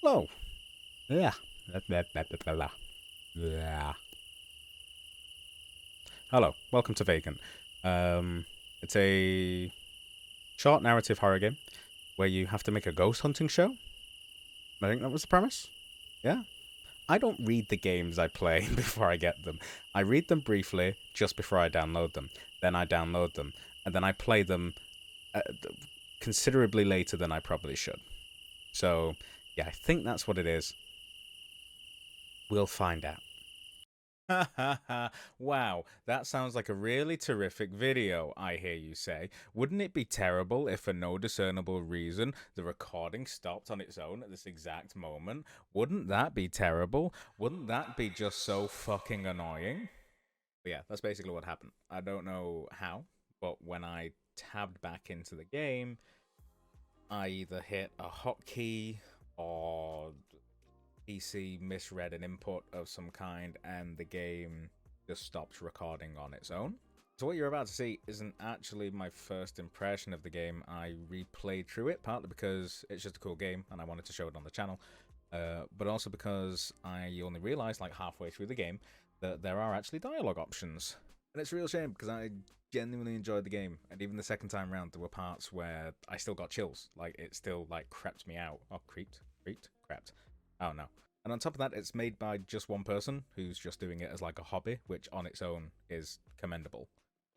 Hello. Yeah. Yeah. Hello. Welcome to Vacant. It's a short narrative horror game where you have to make a ghost hunting show. I think that was the premise. Yeah. I don't read the games I play before I get them. I read them briefly just before I download them. Then I download them. And then I play them uh, considerably later than I probably should. So, yeah, I think that's what it is. We'll find out. Wow, that sounds like a really terrific video, I hear you say. Wouldn't it be terrible if for no discernible reason the recording stopped on its own at this exact moment? Wouldn't that be terrible? Wouldn't that be just so fucking annoying? But yeah, that's basically what happened. I don't know how, but when I tabbed back into the game, I either hit a hotkey or PC misread an input of some kind and the game just stopped recording on its own. So what you're about to see isn't actually my first impression of the game. I replayed through it, partly because it's just a cool game and I wanted to show it on the channel, but also because I only realized like halfway through the game that there are actually dialogue options. And it's a real shame because I genuinely enjoyed the game, and even the second time round there were parts where I still got chills. Like it still like crept me out. Oh, crept. Oh no. And on top of that, it's made by just one person who's just doing it as like a hobby, which on its own is commendable.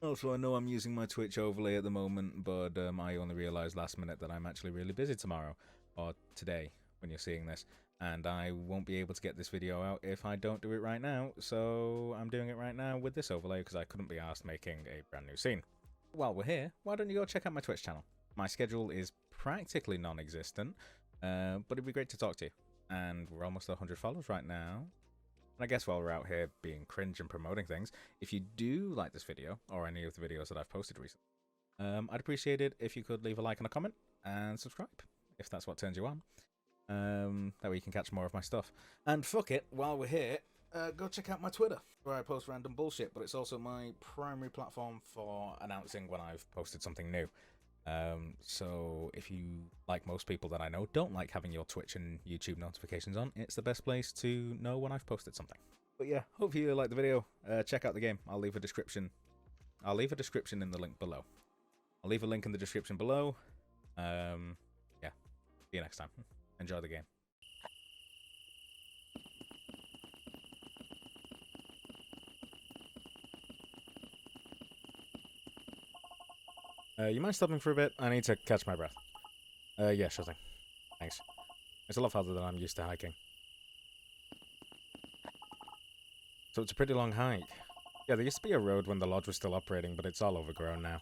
Also, I know I'm using my Twitch overlay at the moment, but I only realised last minute that I'm actually really busy tomorrow, or today, when you're seeing this, and I won't be able to get this video out if I don't do it right now, so I'm doing it right now with this overlay because I couldn't be asked making a brand new scene. While we're here, why don't you go check out my Twitch channel? My schedule is practically non-existent, but it'd be great to talk to you. And we're almost 100 followers right now. And I guess while we're out here being cringe and promoting things, if you do like this video, or any of the videos that I've posted recently, I'd appreciate it if you could leave a like and a comment, and subscribe, if that's what turns you on. That way you can catch more of my stuff. And fuck it, while we're here, go check out my Twitter, where I post random bullshit, but it's also my primary platform for announcing when I've posted something new. So if you, like most people that I know, don't like having your Twitch and YouTube notifications on, it's the best place to know when I've posted something. But yeah, hope you like the video. Check out the game. I'll leave a description in the link below. I'll leave a link in the description below. Yeah, see you next time. Enjoy the game. You mind stopping for a bit? I need to catch my breath. Yeah, sure thing. Thanks. It's a lot farther than I'm used to hiking. So it's a pretty long hike. Yeah, there used to be a road when the lodge was still operating, but it's all overgrown now.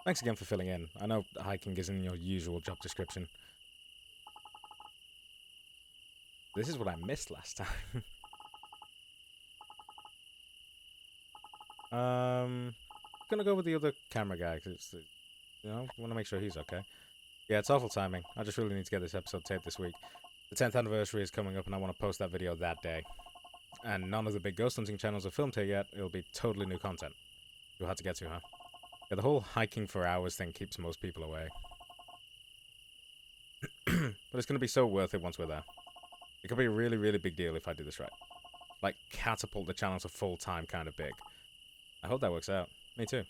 Thanks again for filling in. I know hiking isn't your usual job description. This is what I missed last time. Gonna go with the other camera guy, because, you know, want to make sure he's okay. Yeah, it's awful timing. I just really need to get this episode taped this week. The 10th anniversary is coming up, and I want to post that video that day. And none of the big ghost hunting channels have filmed here yet. It'll be totally new content. You'll have to get to, huh? Yeah, the whole hiking for hours thing keeps most people away. But it's going to be so worth it once we're there. It could be a really, really big deal if I do this right. Like, catapult the channel to full-time kind of big. I hope that works out. Me too.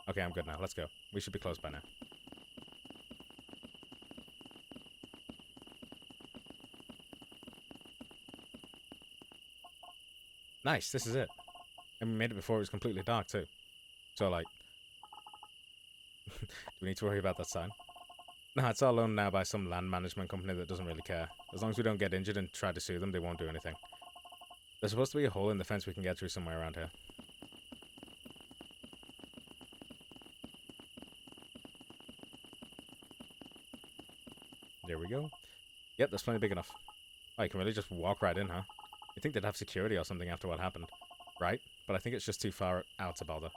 Okay, I'm good now. Let's go. We should be close by now. Nice, this is it. And we made it before it was completely dark, too. So, like... do we need to worry about that sign? Nah, it's all owned now by some land management company that doesn't really care. As long as we don't get injured and try to sue them, they won't do anything. There's supposed to be a hole in the fence we can get through somewhere around here. There we go. Yep, that's plenty big enough. Oh, you can really just walk right in, huh? You'd think they'd have security or something after what happened. Right? But I think it's just too far out to bother.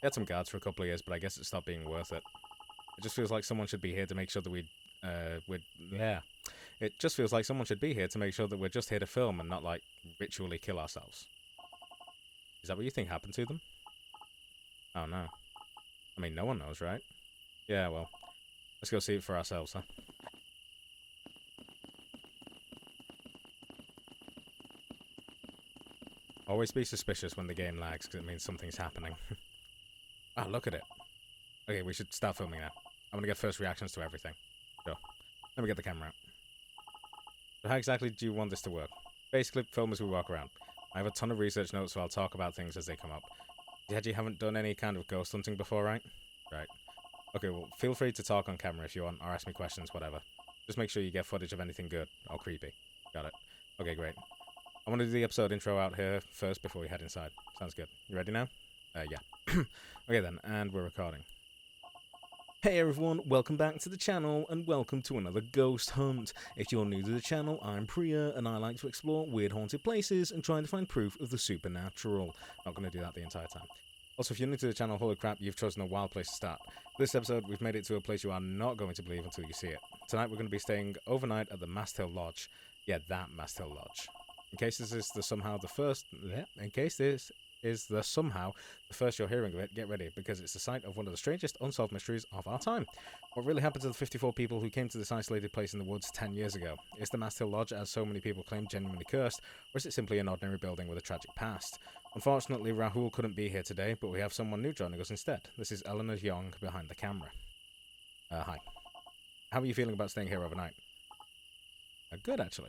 They had some guards for a couple of years, but I guess it stopped being worth it. It just feels like someone should be here to make sure that yeah. It just feels like someone should be here to make sure that we're just here to film and not, like, ritually kill ourselves. Is that what you think happened to them? Oh, no. I mean, no one knows, right? Yeah, well. Let's go see it for ourselves, huh? Always be suspicious when the game lags, because it means something's happening. Ah, look at it. Okay, we should start filming now. I'm gonna get first reactions to everything. Sure. Let me get the camera out. So how exactly do you want this to work? Basically, film as we walk around. I have a ton of research notes, so I'll talk about things as they come up. You said you haven't done any kind of ghost hunting before, right? Right. Okay, well, feel free to talk on camera if you want, or ask me questions, whatever. Just make sure you get footage of anything good or creepy. Got it. Okay, great. I want to do the episode intro out here first before we head inside. Sounds good. You ready now? Yeah. Okay then, and we're recording. Hey everyone, welcome back to the channel, and welcome to another ghost hunt. If you're new to the channel, I'm Priya, and I like to explore weird haunted places and try to find proof of the supernatural. Not going to do that the entire time. Also, if you're new to the channel, holy crap, you've chosen a wild place to start. For this episode, we've made it to a place you are not going to believe until you see it. Tonight we're going to be staying overnight at the Mast Hill Lodge. Yeah, that Mast Hill Lodge. In case this is the somehow the first you're hearing of it, get ready, because it's the site of one of the strangest unsolved mysteries of our time. What really happened to the 54 people who came to this isolated place in the woods 10 years ago? Is the Mast Hill Lodge, as so many people claim, genuinely cursed, or is it simply an ordinary building with a tragic past? Unfortunately, Rahul couldn't be here today, but we have someone new joining us instead. This is Eleanor Young behind the camera. Hi. How are you feeling about staying here overnight? Good, actually.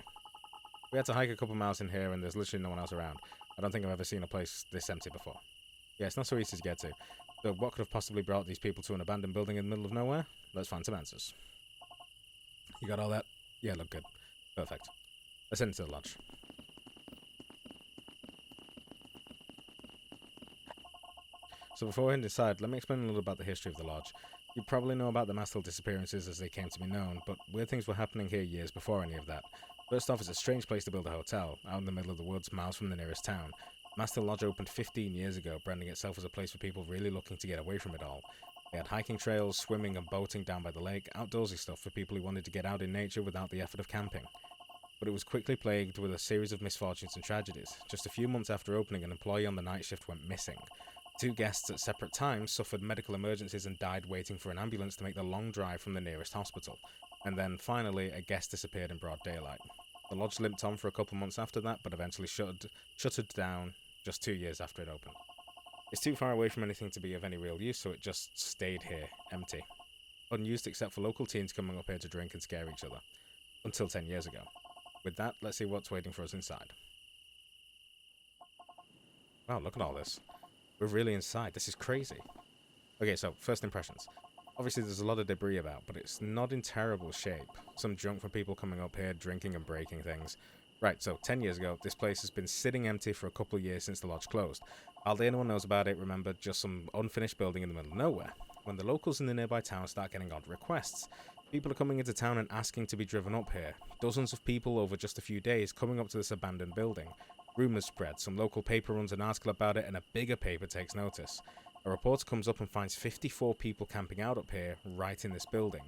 We had to hike a couple miles in here, and there's literally no one else around. I don't think I've ever seen a place this empty before. Yeah, it's not so easy to get to. So what could have possibly brought these people to an abandoned building in the middle of nowhere? Let's find some answers. You got all that? Yeah, look good. Perfect. Let's head into the lodge. So before we head inside, let me explain a little about the history of the lodge. You probably know about the Mast Hill disappearances as they came to be known, but weird things were happening here years before any of that. First off, it's a strange place to build a hotel, out in the middle of the woods, miles from the nearest town. Mast Hill Lodge opened 15 years ago, branding itself as a place for people really looking to get away from it all. They had hiking trails, swimming and boating down by the lake, outdoorsy stuff for people who wanted to get out in nature without the effort of camping. But it was quickly plagued with a series of misfortunes and tragedies. Just a few months after opening, an employee on the night shift went missing. Two guests at separate times suffered medical emergencies and died waiting for an ambulance to make the long drive from the nearest hospital. And then, finally, a guest disappeared in broad daylight. The lodge limped on for a couple months after that, but eventually shuttered down just 2 years after it opened. It's too far away from anything to be of any real use, so it just stayed here, empty. Unused except for local teens coming up here to drink and scare each other. Until 10 years ago. With that, let's see what's waiting for us inside. Wow, look at all this. We're really inside. This is crazy. Okay, so, first impressions. Obviously, there's a lot of debris about, but it's not in terrible shape. Some junk from people coming up here, drinking and breaking things. Right, so 10 years ago, this place has been sitting empty for a couple of years since the lodge closed. Hardly anyone knows about it, remember, just some unfinished building in the middle of nowhere. When the locals in the nearby town start getting odd requests, people are coming into town and asking to be driven up here. Dozens of people over just a few days coming up to this abandoned building. Rumours spread, some local paper runs an article about it, and a bigger paper takes notice. A reporter comes up and finds 54 people camping out up here, right in this building.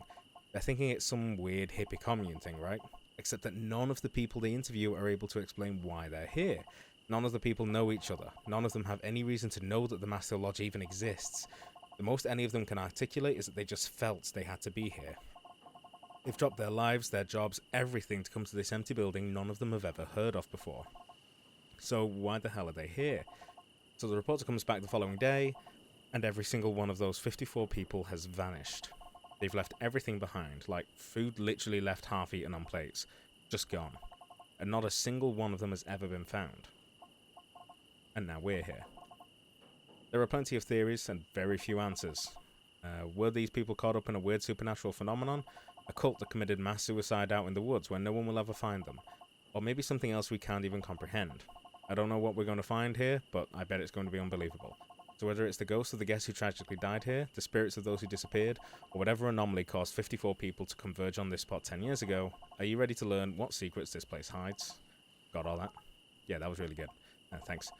They're thinking it's some weird hippie commune thing, right? Except that none of the people they interview are able to explain why they're here. None of the people know each other. None of them have any reason to know that the Mast Hill Lodge even exists. The most any of them can articulate is that they just felt they had to be here. They've dropped their lives, their jobs, everything to come to this empty building none of them have ever heard of before. So why the hell are they here? So the reporter comes back the following day, and every single one of those 54 people has vanished. They've left everything behind, like food literally left half eaten on plates, just gone. And not a single one of them has ever been found. And now we're here. There are plenty of theories and very few answers. Were these people caught up in a weird supernatural phenomenon? A cult that committed mass suicide out in the woods where no one will ever find them? Or maybe something else we can't even comprehend? I don't know what we're going to find here, but I bet it's going to be unbelievable. So whether it's the ghosts of the guests who tragically died here, the spirits of those who disappeared, or whatever anomaly caused 54 people to converge on this spot 10 years ago, are you ready to learn what secrets this place hides? Got all that? Yeah, that was really good. Thanks.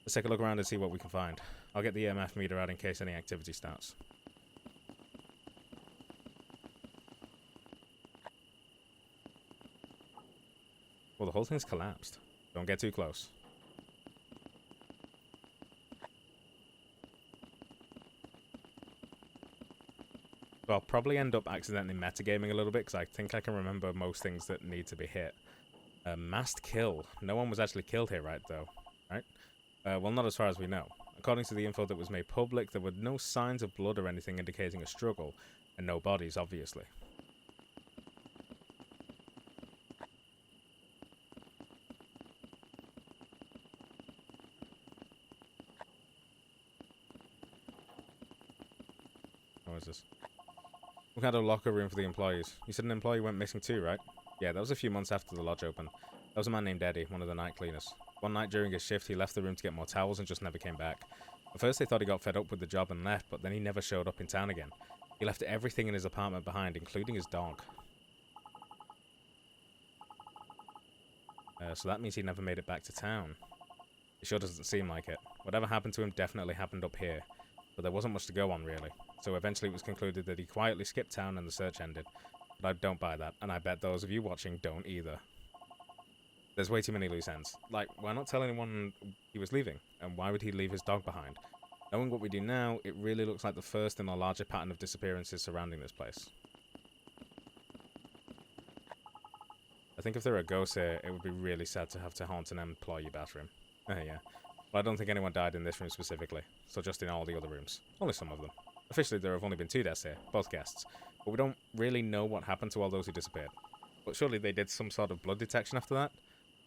Let's take a look around and see what we can find. I'll get the EMF meter out in case any activity starts. Well, the whole thing's collapsed. Don't get too close. So I'll probably end up accidentally metagaming a little bit, because I think I can remember most things that need to be hit. Massed kill. No one was actually killed here, right, though? Right? Well, not as far as we know. According to the info that was made public, there were no signs of blood or anything indicating a struggle, and no bodies, obviously. What is this? We had a locker room for the employees. You said an employee went missing too, right? Yeah, that was a few months after the lodge opened. That was a man named Eddie, one of the night cleaners. One night during his shift, he left the room to get more towels and just never came back. At first, they thought he got fed up with the job and left, but then he never showed up in town again. He left everything in his apartment behind, including his dog. So that means he never made it back to town. It sure doesn't seem like it. Whatever happened to him definitely happened up here, but there wasn't much to go on, really. So eventually it was concluded that he quietly skipped town and the search ended. But I don't buy that, and I bet those of you watching don't either. There's way too many loose ends. Like, why not tell anyone he was leaving? And why would he leave his dog behind? Knowing what we do now, it really looks like the first in a larger pattern of disappearances surrounding this place. I think if there are ghosts here, it would be really sad to have to haunt an employee bathroom. Yeah. But I don't think anyone died in this room specifically, so just in all the other rooms. Only some of them. Officially, there have only been 2 deaths here, both guests. But we don't really know what happened to all those who disappeared. But surely they did some sort of blood detection after that?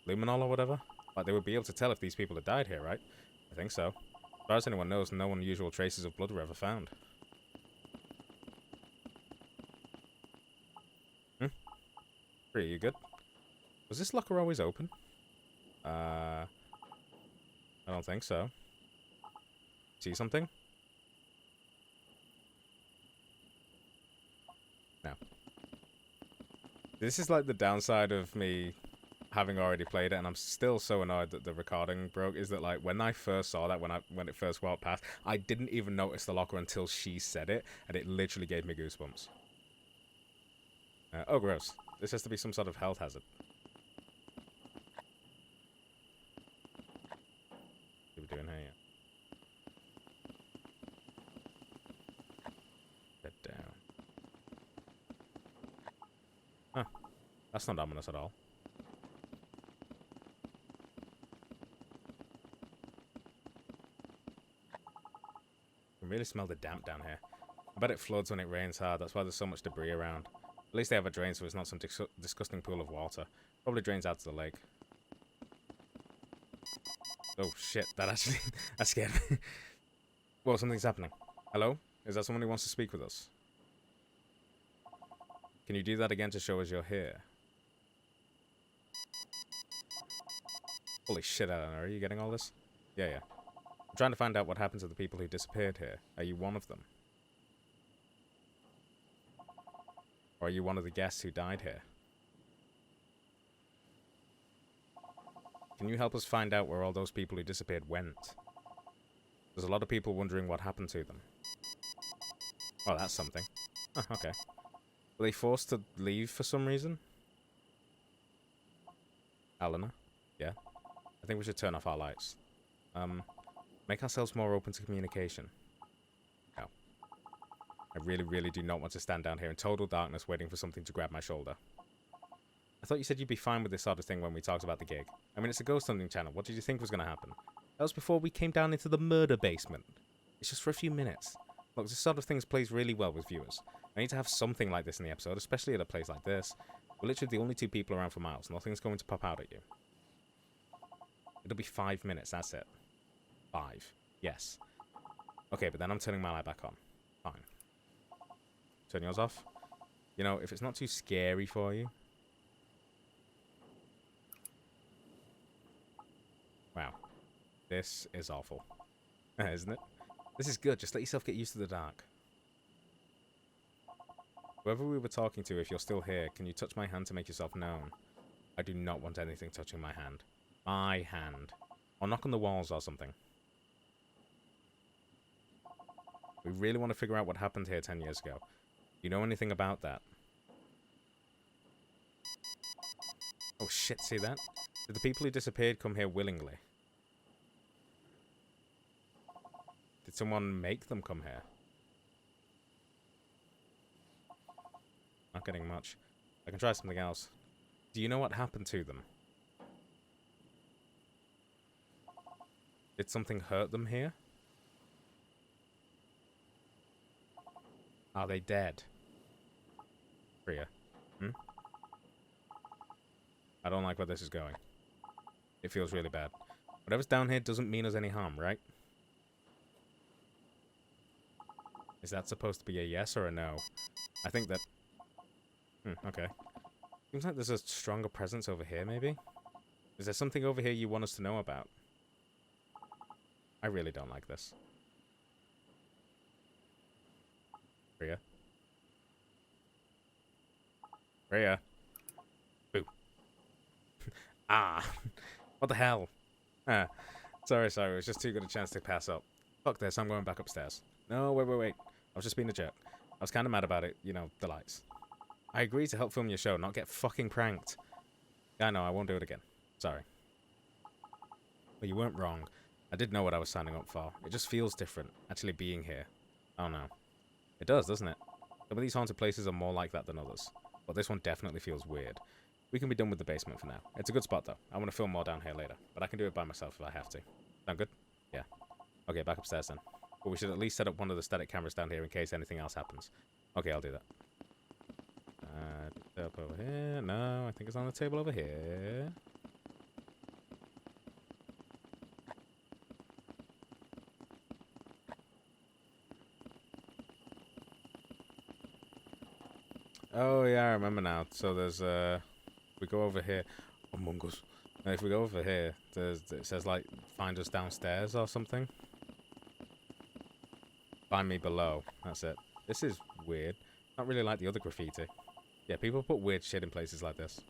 Luminol or whatever? Like, they would be able to tell if these people had died here, right? I think so. As far as anyone knows, no unusual traces of blood were ever found. Are you good? Was this locker always open? I don't think so. See something? No. This is like the downside of me having already played it, and I'm still so annoyed that the recording broke, is that, like, when I first saw that, when it first walked past, I didn't even notice the locker until she said it, and it literally gave me goosebumps. Oh, gross. This has to be some sort of health hazard. What are we doing here? Bed down. Huh. That's not ominous at all. I can really smell the damp down here. I bet it floods when it rains hard. That's why there's so much debris around. At least they have a drain, so it's not some disgusting pool of water. Probably drains out to the lake. Oh shit, that actually... that scared me. Whoa, something's happening. Hello? Is that someone who wants to speak with us? Can you do that again to show us you're here? Holy shit, Eleanor, are you getting all this? Yeah. I'm trying to find out what happened to the people who disappeared here. Are you one of them? Or are you one of the guests who died here? Can you help us find out where all those people who disappeared went? There's a lot of people wondering what happened to them. Oh, that's something. Oh, okay. Were they forced to leave for some reason? Eleanor? Yeah? I think we should turn off our lights. Make ourselves more open to communication. No. I really do not want to stand down here in total darkness waiting for something to grab my shoulder. I thought you said you'd be fine with this sort of thing when we talked about the gig. I mean, it's a ghost hunting channel. What did you think was going to happen? That was before we came down into the murder basement. It's just for a few minutes. Look, this sort of thing plays really well with viewers. I need to have something like this in the episode, especially at a place like this. We're literally the only 2 people around for miles. Nothing's going to pop out at you. It'll be 5 minutes, that's it. 5. Yes. Okay, but then I'm turning my light back on. Fine. Turn yours off. You know, if it's not too scary for you... Wow. This is awful. Isn't it? This is good. Just let yourself get used to the dark. Whoever we were talking to, if you're still here, can you touch my hand to make yourself known? I do not want anything touching my hand. My hand. Or knock on the walls or something. We really want to figure out what happened here 10 years ago. Do you know anything about that? Oh shit, see that? Did the people who disappeared come here willingly? Did someone make them come here? Not getting much. I can try something else. Do you know what happened to them? Did something hurt them here? Are they dead? Priya. Hmm? I don't like where this is going. It feels really bad. Whatever's down here doesn't mean us any harm, right? Is that supposed to be a yes or a no? I think that... okay. Seems like there's a stronger presence over here, maybe? Is there something over here you want us to know about? I really don't like this. Priya? Priya? Boo. Ah! What the hell? Ah. Sorry. It was just too good a chance to pass up. Fuck this, I'm going back upstairs. No, wait. I was just being a jerk. I was kind of mad about it, you know, the lights. I agreed to help film your show, not get fucking pranked. Yeah, no, I won't do it again. Sorry. But you weren't wrong. I did know what I was signing up for. It just feels different, actually being here. Oh no. It does, doesn't it? Some of these haunted places are more like that than others. But this one definitely feels weird. We can be done with the basement for now. It's a good spot, though. I want to film more down here later. But I can do it by myself if I have to. Sound good? Yeah. Okay, back upstairs then. But we should at least set up one of the static cameras down here in case anything else happens. Okay, I'll do that. Up over here. No, I think it's on the table over here. Oh, yeah, I remember now. So there's, we go over here. Among Us. If we go over here, it says, like, find us downstairs or something. Find me below. That's it. This is weird. Not really like the other graffiti. Yeah, people put weird shit in places like this.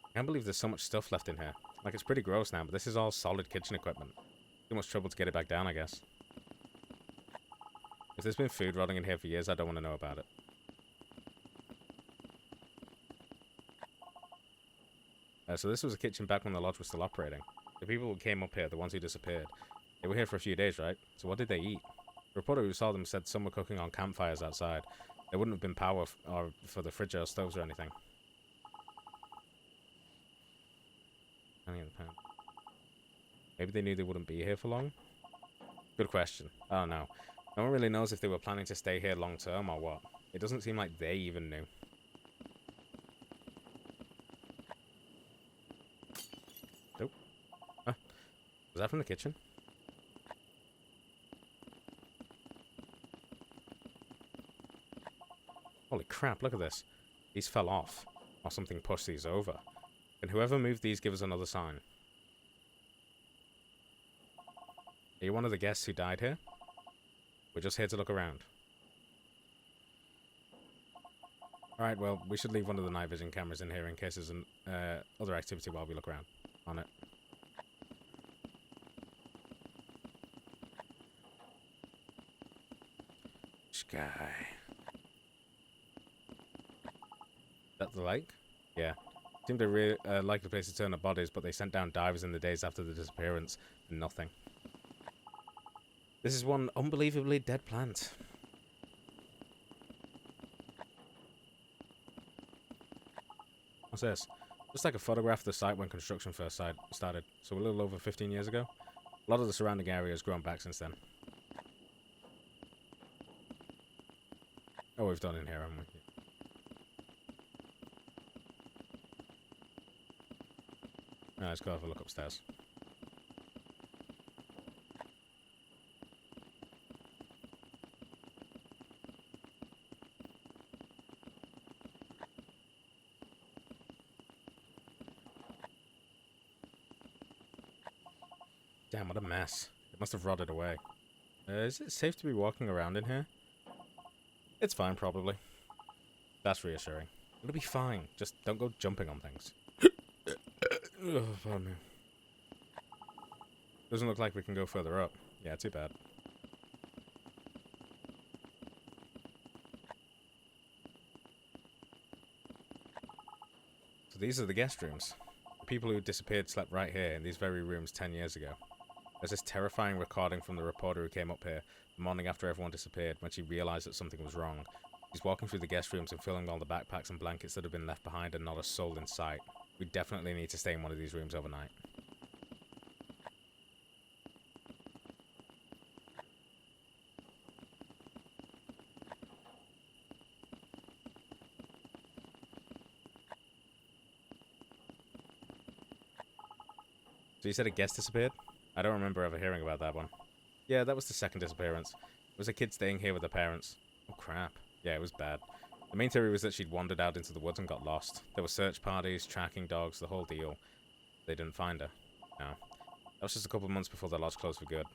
I can't believe there's so much stuff left in here. Like, it's pretty gross now, but this is all solid kitchen equipment. Too much trouble to get it back down, I guess. If there's been food rotting in here for years, I don't want to know about it. So this was a kitchen back when the lodge was still operating. The people who came up here, the ones who disappeared, they were here for a few days, right? So what did they eat? The reporter who saw them said some were cooking on campfires outside. There wouldn't have been power for the fridge or stoves or anything. Maybe they knew they wouldn't be here for long? Good question. I don't know. No one really knows if they were planning to stay here long term or what. It doesn't seem like they even knew. Nope. Huh? Was that from the kitchen? Holy crap, look at this. These fell off. Or something pushed these over. Can whoever moved these give us another sign? Are you one of the guests who died here? We're just here to look around. Alright, well, we should leave one of the night vision cameras in here in case there's an, other activity while we look around. On it. Sky. Is that the lake? Yeah. Seemed to really like the place to turn up bodies, but they sent down divers in the days after the disappearance, and nothing. This is one unbelievably dead plant. What's this? Just like a photograph of the site when construction first started, so a little over 15 years ago. A lot of the surrounding area has grown back since then. Oh, we've done in here, haven't we? Alright, let's go have a look upstairs. Damn, what a mess. It must have rotted away. Is it safe to be walking around in here? It's fine, probably. That's reassuring. It'll be fine. Just don't go jumping on things. Oh, pardon me. Doesn't look like we can go further up. Yeah, too bad. So these are the guest rooms. The people who disappeared slept right here in these very rooms 10 years ago. There's this terrifying recording from the reporter who came up here the morning after everyone disappeared when she realized that something was wrong. He's walking through the guest rooms and filling all the backpacks and blankets that have been left behind and not a soul in sight. We definitely need to stay in one of these rooms overnight. So you said a guest disappeared? I don't remember ever hearing about that one. Yeah, that was the second disappearance. It was a kid staying here with her parents. Oh crap. Yeah, it was bad. The main theory was that she'd wandered out into the woods and got lost. There were search parties, tracking dogs, the whole deal. They didn't find her. No. That was just a couple of months before the lodge closed for good.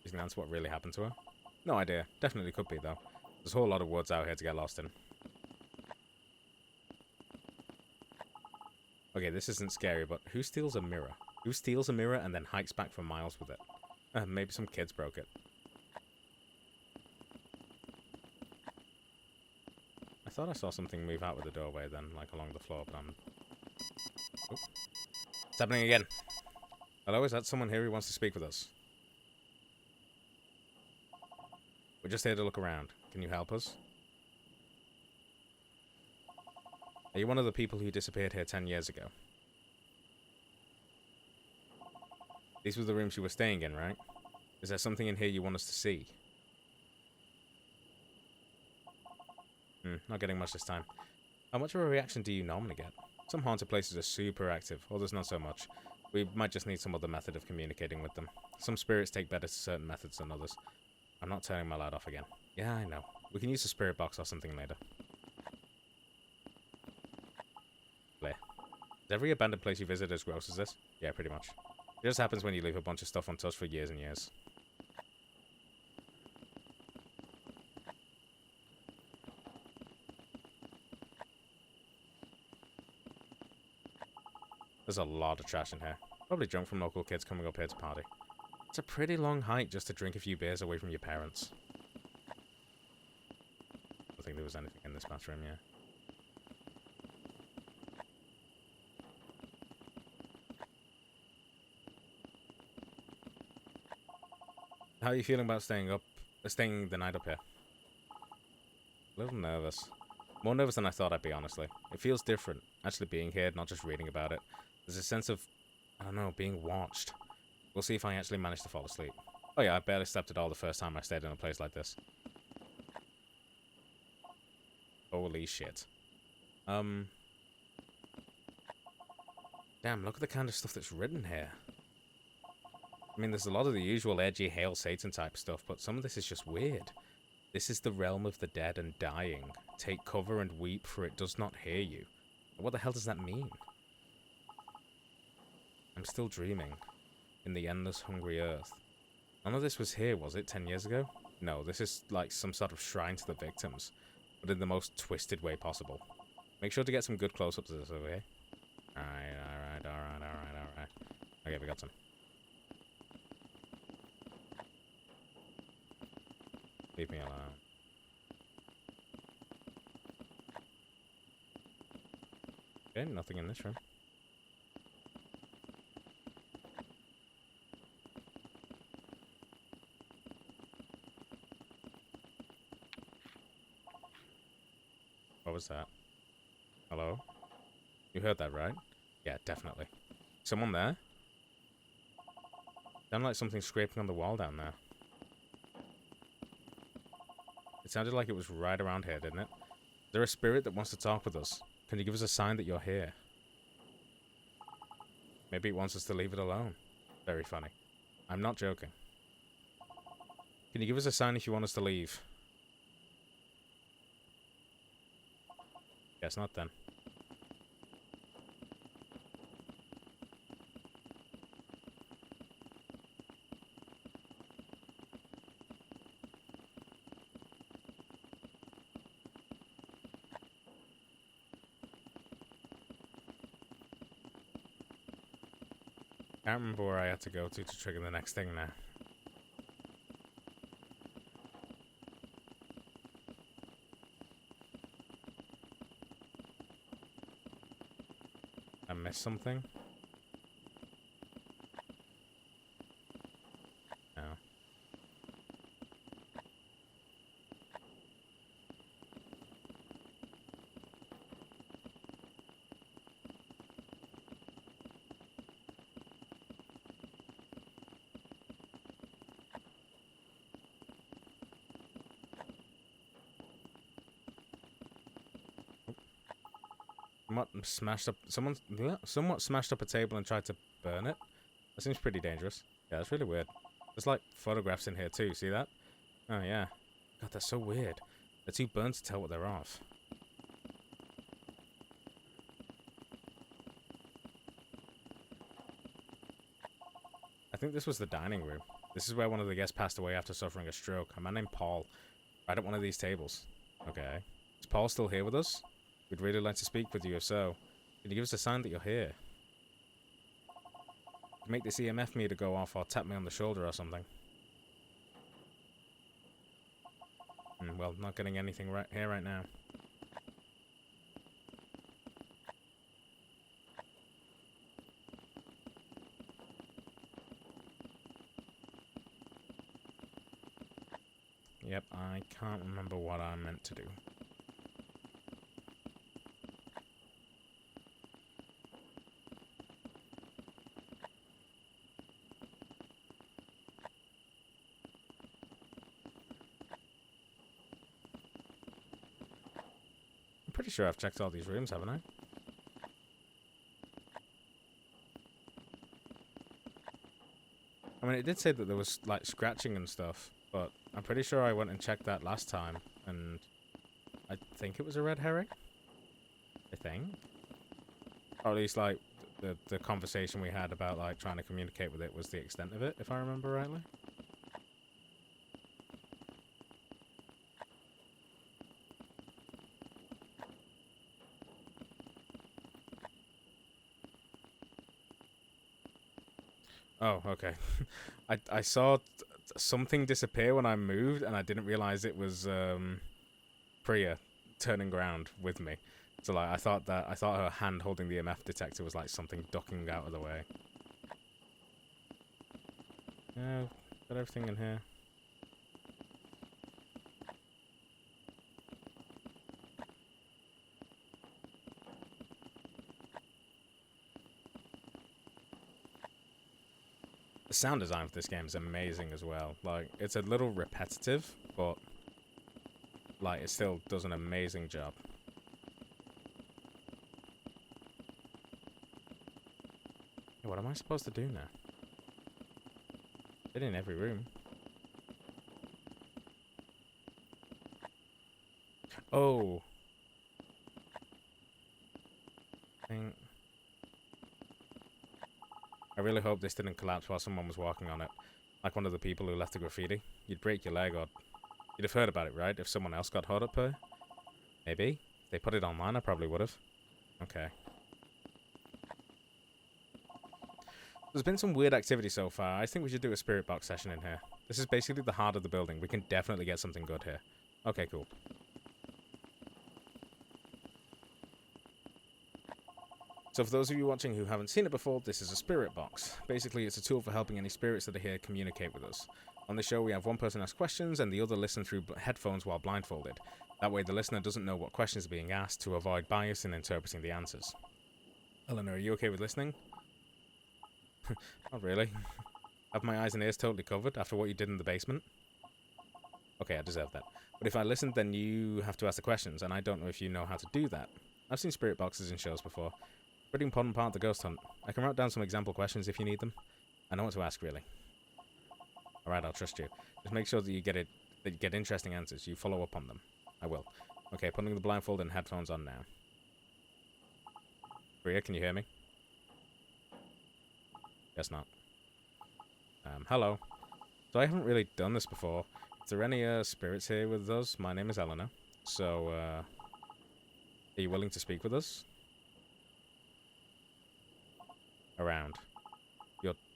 You think that's what really happened to her? No idea. Definitely could be, though. There's a whole lot of woods out here to get lost in. Okay, this isn't scary, but who steals a mirror? Who steals a mirror and then hikes back for miles with it? Maybe some kids broke it. I thought I saw something move out with the doorway then, like along the floor, but I'm... Oop. It's happening again. Hello, is that someone here who wants to speak with us? We're just here to look around. Can you help us? Are you one of the people who disappeared here 10 years ago? These were the rooms you were staying in, right? Is there something in here you want us to see? Not getting much this time. How much of a reaction do you normally get? Some haunted places are super active, others not so much. We might just need some other method of communicating with them. Some spirits take better to certain methods than others. I'm not turning my light off again. Yeah, I know. We can use a spirit box or something later. Is every abandoned place you visit as gross as this? Yeah, pretty much. It just happens when you leave a bunch of stuff untouched for years and years. There's a lot of trash in here. Probably drunk from local kids coming up here to party. It's a pretty long hike just to drink a few beers away from your parents. I don't think there was anything in this bathroom, yeah. How are you feeling about staying the night up here? A little nervous. More nervous than I thought I'd be, honestly. It feels different, actually being here, not just reading about it. There's a sense of, I don't know, being watched. We'll see if I actually manage to fall asleep. Oh yeah, I barely slept at all the first time I stayed in a place like this. Holy shit. Damn, look at the kind of stuff that's written here. I mean, there's a lot of the usual edgy Hail Satan type stuff, but some of this is just weird. This is the realm of the dead and dying. Take cover and weep, for it does not hear you. What the hell does that mean? I'm still dreaming. In the endless, hungry earth. None of this was here, was it, 10 years ago? No, this is like some sort of shrine to the victims, but in the most twisted way possible. Make sure to get some good close-ups of this over here. Alright. Okay, we got some. Leave me alone. Okay, nothing in this room. What was that? Hello? You heard that, right? Yeah, definitely. Someone there? Sounded like something scraping on the wall down there. It sounded like it was right around here, didn't it? Is there a spirit that wants to talk with us? Can you give us a sign that you're here? Maybe it wants us to leave it alone. Very funny. I'm not joking. Can you give us a sign if you want us to leave? Guess not then. Can't remember where I had to go to trigger the next thing now. I missed something? No. somewhat smashed up a table and tried to burn it. That seems pretty dangerous. Yeah, that's really weird. There's like photographs in here too, see that? Oh yeah. God, that's so weird. They're too burnt to tell what they're of. I think this was the dining room. This is where one of the guests passed away after suffering a stroke. A man named Paul. Right at one of these tables. Okay. Is Paul still here with us? We'd really like to speak with you if so. Can you give us a sign that you're here? Make this EMF meter go off or tap me on the shoulder or something. Well, not getting anything right here right now. Yep, I can't remember what I meant to do. I'm pretty sure I've checked all these rooms, haven't I? I mean, it did say that there was, like, scratching and stuff, but I'm pretty sure I went and checked that last time, and I think it was a red herring? I think? Or at least, like, the conversation we had about, like, trying to communicate with it was the extent of it, if I remember rightly. Oh, okay. I saw something disappear when I moved, and I didn't realize it was Priya turning around with me. So like I thought her hand holding the EMF detector was like something ducking out of the way. Yeah, got everything in here. The sound design for this game is amazing as well. Like, it's a little repetitive, but like it still does an amazing job. Hey, what am I supposed to do now? Been in every room. Oh. I really hope this didn't collapse while someone was walking on it. Like one of the people who left the graffiti. You'd break your leg, or you'd have heard about it, right? If someone else got hurt up here? Maybe? If they put it online, I probably would have. Okay. There's been some weird activity so far. I think we should do a spirit box session in here. This is basically the heart of the building. We can definitely get something good here. Okay, cool. So for those of you watching who haven't seen it before, this is a spirit box. Basically, it's a tool for helping any spirits that are here communicate with us. On the show, we have one person ask questions and the other listen through headphones while blindfolded. That way, the listener doesn't know what questions are being asked to avoid bias in interpreting the answers. Eleanor, are you okay with listening? Not really. Have my eyes and ears totally covered after what you did in the basement? Okay, I deserve that. But if I listened, then you have to ask the questions, and I don't know if you know how to do that. I've seen spirit boxes in shows before. Pretty important part of the ghost hunt. I can write down some example questions if you need them. I know what to ask, really. Alright, I'll trust you. Just make sure that you get interesting answers. You follow up on them. I will. Okay, putting the blindfold and headphones on now. Priya, can you hear me? Guess not. Hello. So I haven't really done this before. Is there any spirits here with us? My name is Eleanor. So, are you willing to speak with us? Around.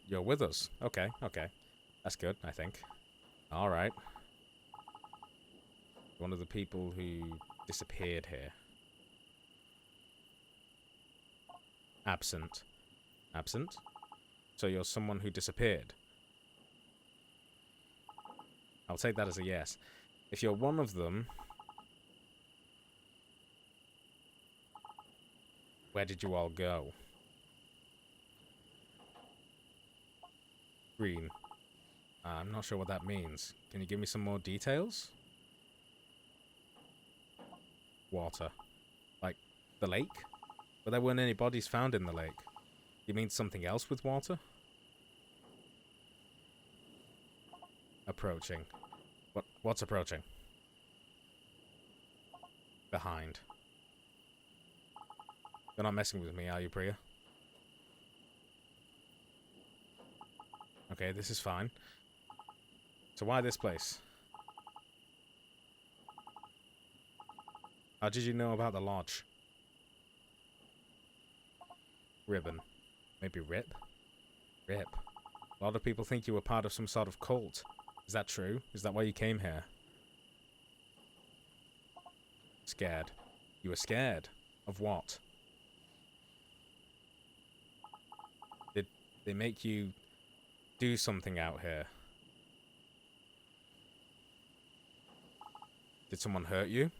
You're with us. Okay, okay. That's good, I think. Alright. One of the people who disappeared here. Absent. Absent? So you're someone who disappeared? I'll take that as a yes. If you're one of them... Where did you all go? Green. I'm not sure what that means. Can you give me some more details? Water. Like, the lake? But there weren't any bodies found in the lake. You mean something else with water? Approaching. What's approaching? Behind. You're not messing with me, are you, Priya? Okay, this is fine. So why this place? How did you know about the lodge? Ribbon. Maybe Rip? Rip. A lot of people think you were part of some sort of cult. Is that true? Is that why you came here? Scared. You were scared? Of what? Did they make you do something out here? Did someone hurt you?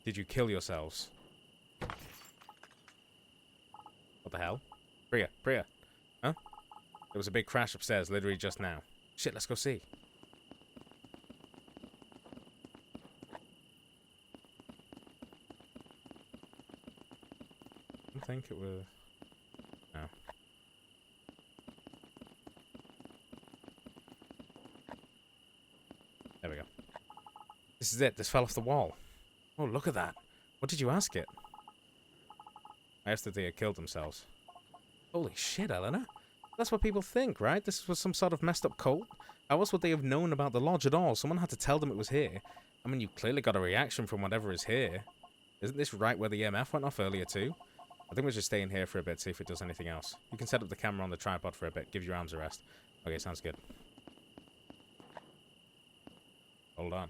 Did you kill yourselves? What the hell? Priya, Priya. Huh? There was a big crash upstairs literally just now. Shit, let's go see. I think it was... No. There we go. This is it. This fell off the wall. Oh, look at that. What did you ask it? I asked if they had killed themselves. Holy shit, Eleanor. That's what people think, right? This was some sort of messed up cult? How else would they have known about the lodge at all? Someone had to tell them it was here. I mean, you clearly got a reaction from whatever is here. Isn't this right where the EMF went off earlier too? I think we'll just stay in here for a bit, see if it does anything else. You can set up the camera on the tripod for a bit. Give your arms a rest. Okay, sounds good. Hold on.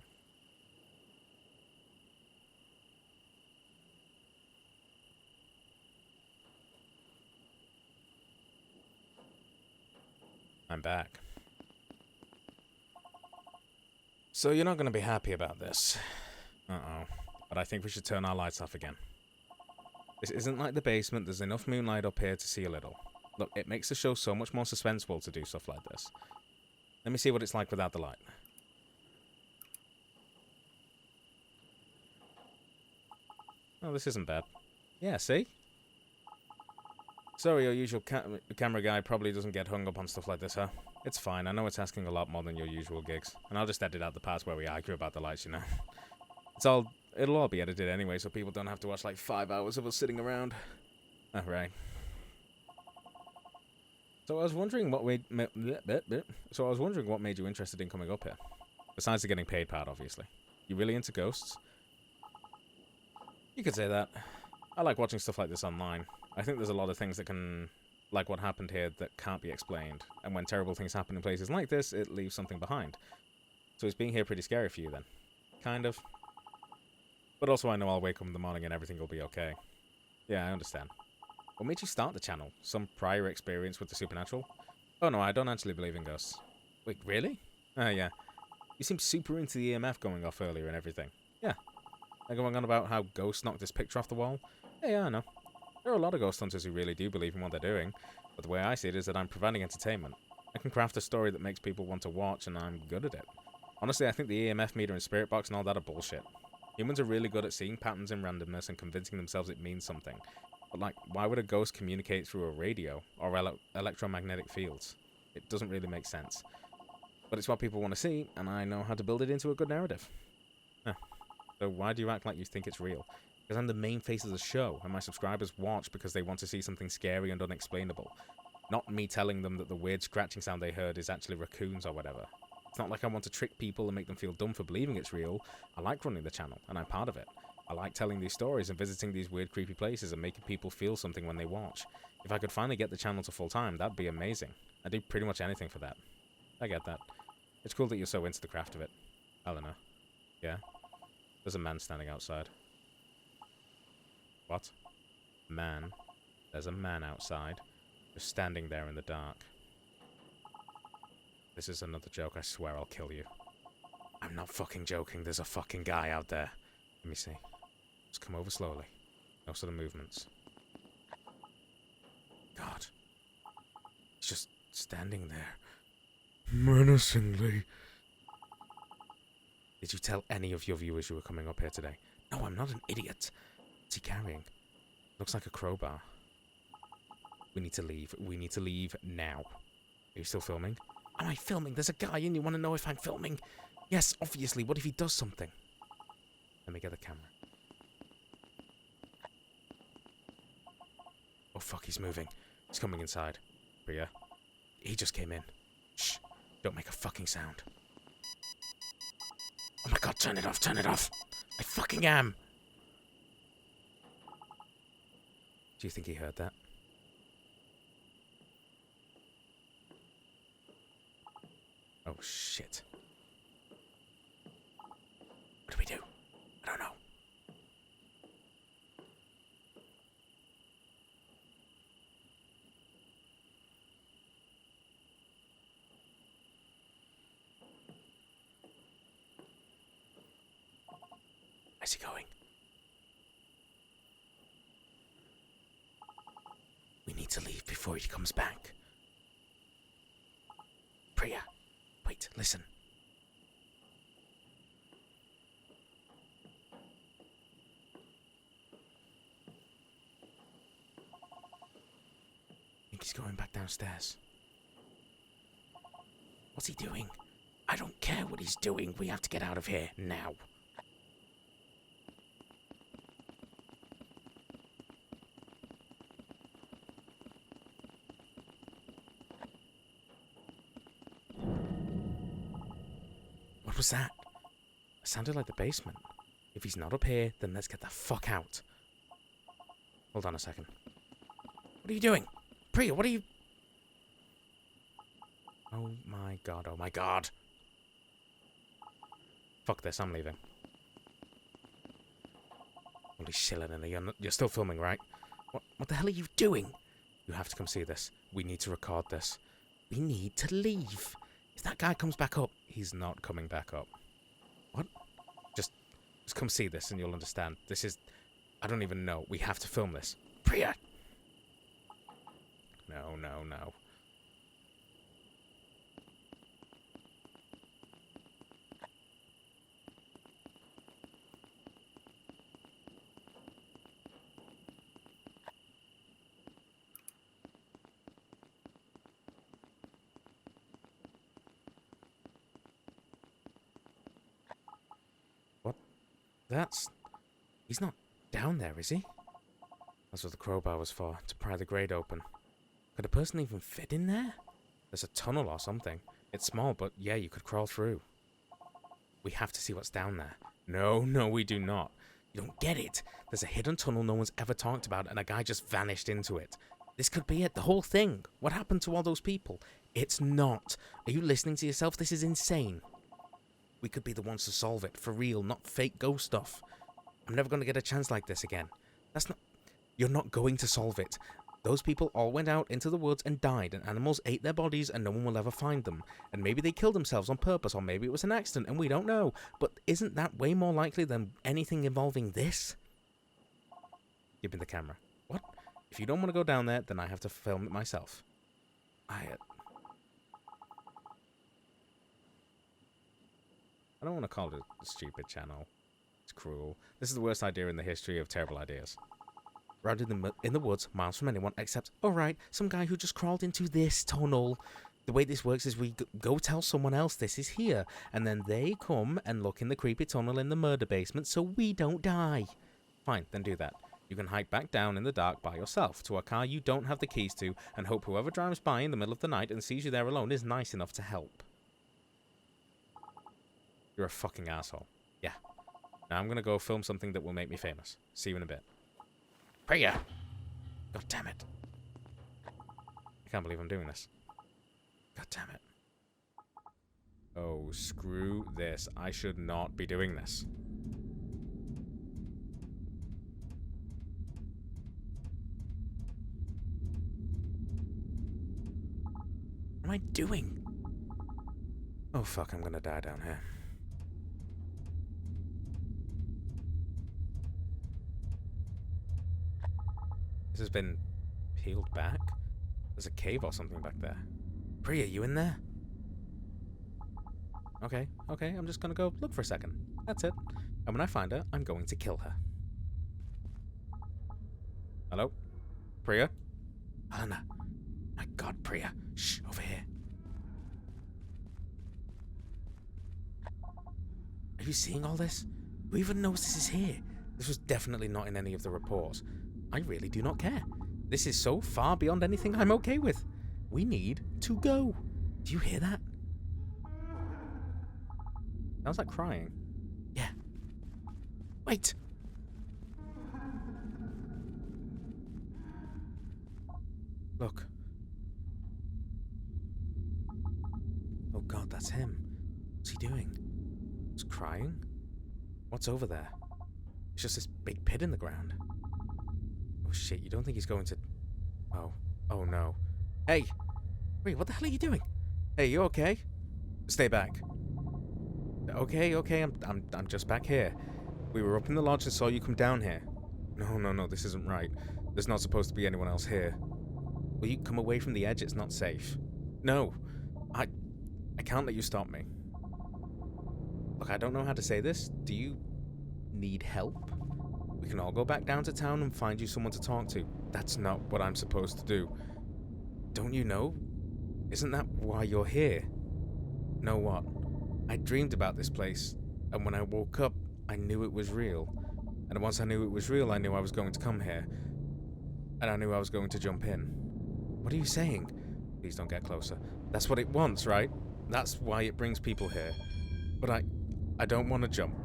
I'm back. So you're not going to be happy about this. Uh-oh. But I think we should turn our lights off again. This isn't like the basement. There's enough moonlight up here to see a little. Look, it makes the show so much more suspenseful to do stuff like this. Let me see what it's like without the light. Oh, this isn't bad. Yeah, see? Sorry, your usual camera guy probably doesn't get hung up on stuff like this, huh? It's fine. I know it's asking a lot more than your usual gigs. And I'll just edit out the parts where we argue about the lights, you know? It'll all be edited anyway, so people don't have to watch like 5 hours of us sitting around. Oh, right. So I was wondering what made you interested in coming up here. Besides the getting paid part, obviously. You really into ghosts? You could say that. I like watching stuff like this online. I think there's a lot of things that can, like what happened here, that can't be explained. And when terrible things happen in places like this, it leaves something behind. So is being here pretty scary for you then? Kind of. But also I know I'll wake up in the morning and everything will be okay. Yeah, I understand. What made you start the channel? Some prior experience with the supernatural? Oh no, I don't actually believe in ghosts. Wait, really? Ah, yeah. You seem super into the EMF going off earlier and everything. Yeah. They're going on about how ghosts knocked this picture off the wall? Yeah, I know. There are a lot of ghost hunters who really do believe in what they're doing, but the way I see it is that I'm providing entertainment. I can craft a story that makes people want to watch, and I'm good at it. Honestly, I think the EMF meter and spirit box and all that are bullshit. Humans are really good at seeing patterns in randomness and convincing themselves it means something. But like, why would a ghost communicate through a radio or electromagnetic fields? It doesn't really make sense. But it's what people want to see, and I know how to build it into a good narrative. Huh. So why do you act like you think it's real? Because I'm the main face of the show, and my subscribers watch because they want to see something scary and unexplainable. Not me telling them that the weird scratching sound they heard is actually raccoons or whatever. It's not like I want to trick people and make them feel dumb for believing it's real. I like running the channel, and I'm part of it. I like telling these stories and visiting these weird, creepy places and making people feel something when they watch. If I could finally get the channel to full-time, that'd be amazing. I'd do pretty much anything for that. I get that. It's cool that you're so into the craft of it. Eleanor. Yeah? There's a man standing outside. What? Man. There's a man outside. Just standing there in the dark. This is another joke. I swear I'll kill you. I'm not fucking joking. There's a fucking guy out there. Let me see. Just come over slowly. No sort of movements. God. He's just standing there. Menacingly. Did you tell any of your viewers you were coming up here today? No, I'm not an idiot. What's he carrying? Looks like a crowbar. We need to leave. We need to leave now. Are you still filming? Am I filming? There's a guy and you want to know if I'm filming? Yes, obviously. What if he does something? Let me get the camera. Oh, fuck, he's moving. He's coming inside. Priya. He just came in. Shh. Don't make a fucking sound. Oh my god, turn it off, turn it off. I fucking am. Do you think he heard that? Oh, shit. What do we do? I don't know. Where's he going? We need to leave before he comes back. Priya, wait, listen. I think he's going back downstairs. What's he doing? I don't care what he's doing. We have to get out of here now. What was that? It sounded like the basement. If he's not up here, then let's get the fuck out. Hold on a second. What are you doing? Priya, what are you... Oh my god, oh my god. Fuck this, I'm leaving. Holy shit, Elena, you're still filming, right? What the hell are you doing? You have to come see this. We need to record this. We need to leave. If that guy comes back up, he's not coming back up. What? Just come see this and you'll understand. This is... I don't even know. We have to film this. Priya! No, no, no. What? That's... He's not down there, is he? That's what the crowbar was for, to pry the grate open. Could a person even fit in there? There's a tunnel or something. It's small, but yeah, you could crawl through. We have to see what's down there. No, no, we do not. You don't get it. There's a hidden tunnel no one's ever talked about, and a guy just vanished into it. This could be it, the whole thing. What happened to all those people? It's not. Are you listening to yourself? This is insane. We could be the ones to solve it, for real, not fake ghost stuff. I'm never going to get a chance like this again. That's not... You're not going to solve it. Those people all went out into the woods and died, and animals ate their bodies, and no one will ever find them. And maybe they killed themselves on purpose, or maybe it was an accident, and we don't know. But isn't that way more likely than anything involving this? Give me the camera. What? If you don't want to go down there, then I have to film it myself. I don't want to call it a stupid channel. It's cruel. This is the worst idea in the history of terrible ideas. Right in the woods, miles from anyone, except, alright, some guy who just crawled into this tunnel. The way this works is we go tell someone else this is here, and then they come and look in the creepy tunnel in the murder basement so we don't die. Fine, then do that. You can hike back down in the dark by yourself to a car you don't have the keys to, and hope whoever drives by in the middle of the night and sees you there alone is nice enough to help. You're a fucking asshole. Yeah. Now I'm gonna go film something that will make me famous. See you in a bit. Priya! God damn it. I can't believe I'm doing this. God damn it. Oh, screw this. I should not be doing this. What am I doing? Oh fuck, I'm gonna die down here. This has been peeled back? There's a cave or something back there. Priya, you in there? Okay, I'm just gonna go look for a second. That's it. And when I find her, I'm going to kill her. Hello? Priya? Helena. My god, Priya. Shh, over here. Are you seeing all this? Who even knows this is here? This was definitely not in any of the reports. I really do not care. This is so far beyond anything I'm okay with. We need to go. Do you hear that? Sounds like crying. Yeah. Wait! Look. Oh god, that's him. What's he doing? He's crying? What's over there? It's just this big pit in the ground. Oh shit, you don't think he's going to... Oh. Oh no. Hey! Wait, what the hell are you doing? Hey, you okay? Stay back. Okay, I'm just back here. We were up in the lodge and saw you come down here. No, this isn't right. There's not supposed to be anyone else here. Will you come away from the edge? It's not safe. No. I can't let you stop me. Look, I don't know how to say this. Do you need help? We can all go back down to town and find you someone to talk to. That's not what I'm supposed to do. Don't you know? Isn't that why you're here? Know what? I dreamed about this place, and when I woke up, I knew it was real. And once I knew it was real, I knew I was going to come here. And I knew I was going to jump in. What are you saying? Please don't get closer. That's what it wants, right? That's why it brings people here. But I don't want to jump.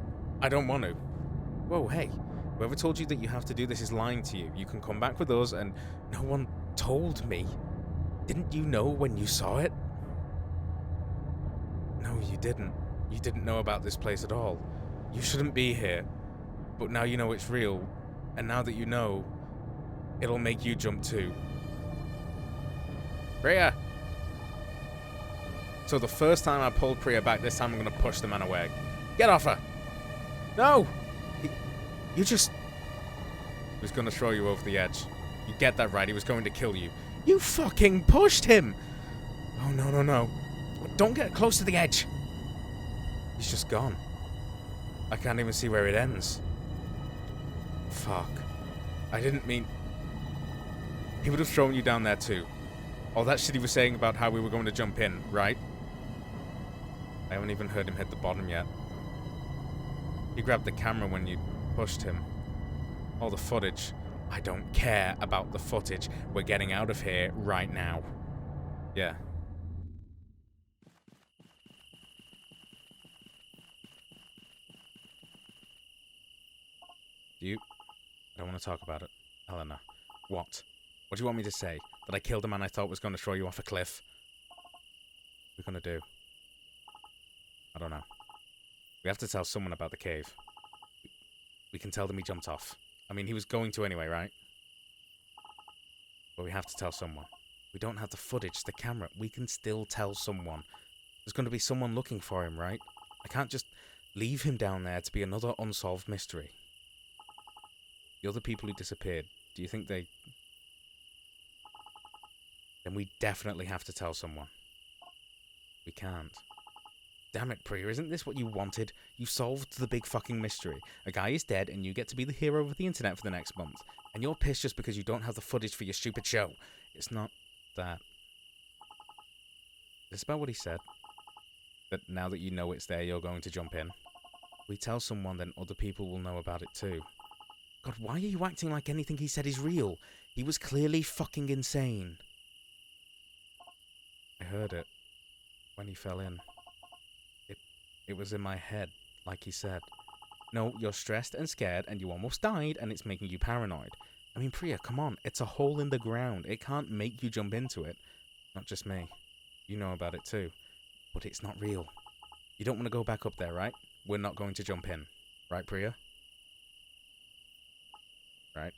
I don't want to. Whoa, hey. Whoever told you that you have to do this is lying to you. You can come back with us, and no one told me. Didn't you know when you saw it? No, you didn't. You didn't know about this place at all. You shouldn't be here. But now you know it's real, and now that you know, it'll make you jump too. Priya! So the first time I pulled Priya back, this time I'm gonna push the man away. Get off her! No! You just... He was gonna throw you over the edge. You get that right, he was going to kill you. You fucking pushed him! Oh, no. Don't get close to the edge! He's just gone. I can't even see where it ends. Fuck. I didn't mean... He would have thrown you down there too. All that shit he was saying about how we were going to jump in, right? I haven't even heard him hit the bottom yet. He grabbed the camera when you pushed him. All the footage. I don't care about the footage. We're getting out of here right now. Yeah. I don't want to talk about it. Helena. What? What do you want me to say? That I killed a man I thought was going to throw you off a cliff? What are we going to do? I don't know. We have to tell someone about the cave. We can tell them he jumped off. I mean, he was going to anyway, right? But we have to tell someone. We don't have the footage, the camera. We can still tell someone. There's going to be someone looking for him, right? I can't just leave him down there to be another unsolved mystery. The other people who disappeared, do you think they... Then we definitely have to tell someone. We can't. Damn it, Priya, isn't this what you wanted? You solved the big fucking mystery. A guy is dead and you get to be the hero of the internet for the next month. And you're pissed just because you don't have the footage for your stupid show. It's not that. It's about what he said. That now that you know it's there, you're going to jump in. We tell someone, then other people will know about it too. God, why are you acting like anything he said is real? He was clearly fucking insane. I heard it. When he fell in. It was in my head, like he said. No, you're stressed and scared and you almost died and it's making you paranoid. I mean, Priya, come on. It's a hole in the ground. It can't make you jump into it. Not just me. You know about it too. But it's not real. You don't want to go back up there, right? We're not going to jump in. Right, Priya? Right?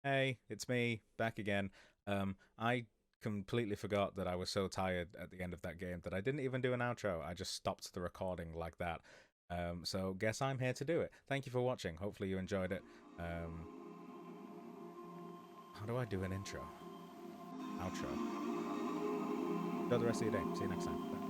Hey, it's me, back again. I completely forgot that I was so tired at the end of that game that I didn't even do an outro. I just stopped the recording like that. So guess I'm here to do it. Thank you for watching. Hopefully you enjoyed it. Um, how do I do an intro? Outro. Enjoy the rest of your day. See you next time. Bye.